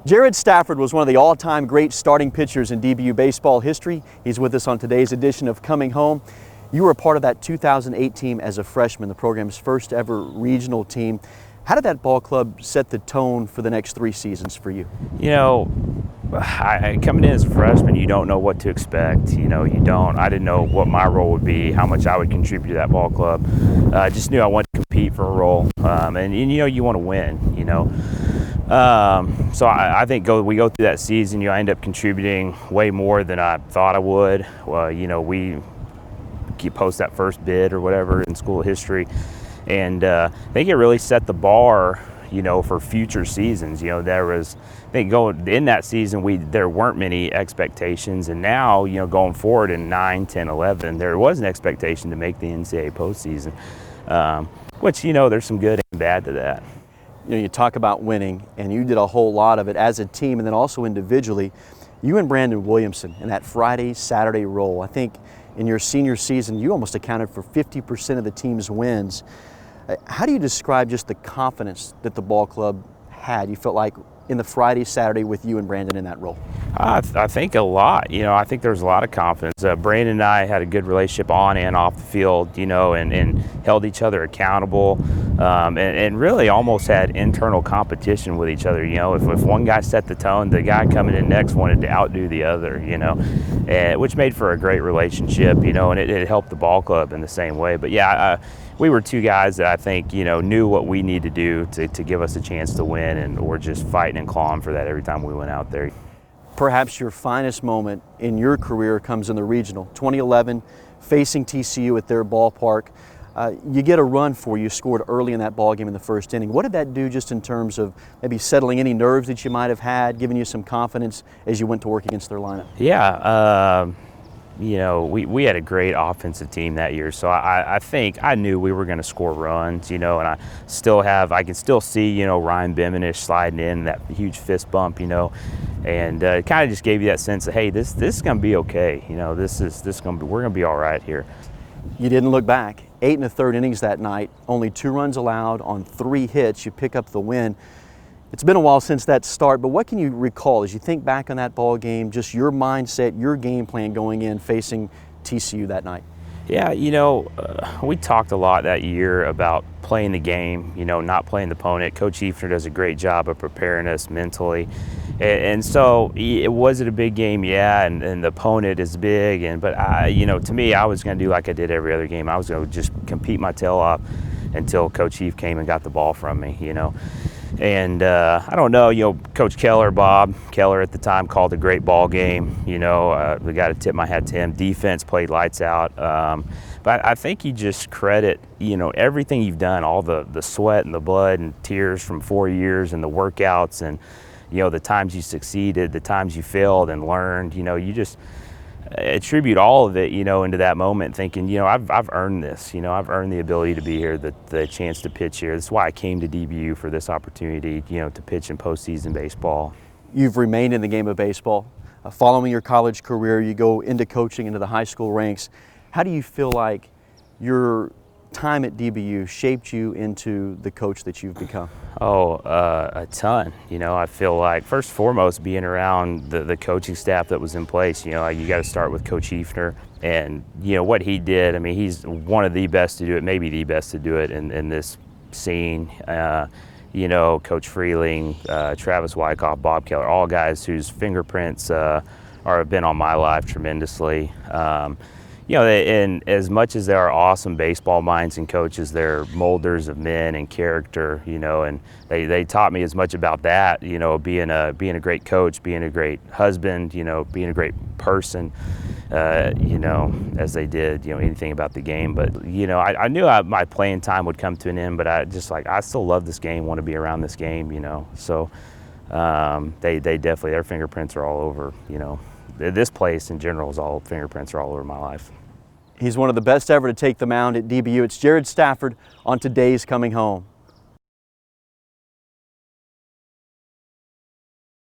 Jared Stafford was one of the all-time great starting pitchers in DBU baseball history. He's with us on today's edition of Coming Home. You were a part of that 2008 team as a freshman, the program's first ever regional team. How did that ball club set the tone for the next 3 seasons for you? You know, coming in as a freshman, you don't know what to expect. I didn't know what my role would be, how much I would contribute to that ball club. I just knew I wanted to compete for a role, and you want to win. So I think we go through that season, I end up contributing way more than I thought I would. You post that first bid or whatever in school history, and I think it really set the bar, for future seasons. There was, I think going in that season, there weren't many expectations, and now, going forward in 9, 10, 11, there was an expectation to make the NCAA postseason, which, there's some good and bad to that. You talk about winning, and you did a whole lot of it as a team and then also individually. You and Brandon Williamson in that Friday, Saturday role, I think in your senior season, you almost accounted for 50% of the team's wins. How do you describe just the confidence that the ball club had, you felt like, in the Friday, Saturday with you and Brandon in that role? I think a lot. I think there's a lot of confidence. Brandon and I had a good relationship on and off the field, and held each other accountable, and really almost had internal competition with each other. If one guy set the tone, the guy coming in next wanted to outdo the other, which made for a great relationship, and it helped the ball club in the same way. But yeah, we were 2 guys that I think, knew what we need to do to give us a chance to win, and we're just fighting and clawing for that every time we went out there. Perhaps your finest moment in your career comes in the regional. 2011, facing TCU at their ballpark. You get a run you scored early in that ball game in the first inning. What did that do just in terms of maybe settling any nerves that you might have had, giving you some confidence as you went to work against their lineup? Yeah, we had a great offensive team that year, so I think I knew we were going to score runs, and I can still see, Ryan Biminish sliding in that huge fist bump, and it kind of just gave you that sense of, hey, this is going to be okay, we're going to be all right here. You didn't look back. 8 1/3 innings that night, only 2 runs allowed on 3 hits. You pick up the win. It's been a while since that start, but what can you recall as you think back on that ball game, just your mindset, your game plan going in facing TCU that night? Yeah, we talked a lot that year about playing the game, not playing the opponent. Coach Hefner does a great job of preparing us mentally. And so, was it a big game? Yeah, and the opponent is big. But, to me, I was going to do like I did every other game. I was going to just compete my tail off until Coach Heath came and got the ball from me, And I don't know, Coach Bob Keller at the time called a great ball game. We got to tip my hat to him. Defense played lights out. But I think you just credit, everything you've done, all the sweat and the blood and tears from 4 years and the workouts and, the times you succeeded, the times you failed and learned, you just attribute all of it, into that moment, thinking, I've earned this. I've earned the ability to be here, the chance to pitch here. That's why I came to DBU, for this opportunity, to pitch in postseason baseball. You've remained in the game of baseball. Following your college career, you go into coaching, into the high school ranks. How do you feel like your time at DBU shaped you into the coach that you've become? A ton. I feel like, first and foremost, being around the coaching staff that was in place. You got to start with Coach Hefner, and what he did. I mean, he's one of the best to do it, maybe the best to do it in this scene. Coach Freeling, Travis Wyckoff, Bob Keller, all guys whose fingerprints have been on my life tremendously. And as much as they are awesome baseball minds and coaches, they're molders of men and character, and they taught me as much about that, being a great coach, being a great husband, being a great person, as they did, anything about the game. But, I knew my playing time would come to an end, but I still love this game, want to be around this game, So they definitely, their fingerprints are all over, This place in general fingerprints are all over my life. He's one of the best ever to take the mound at DBU. It's Jared Stafford on today's Coming Home.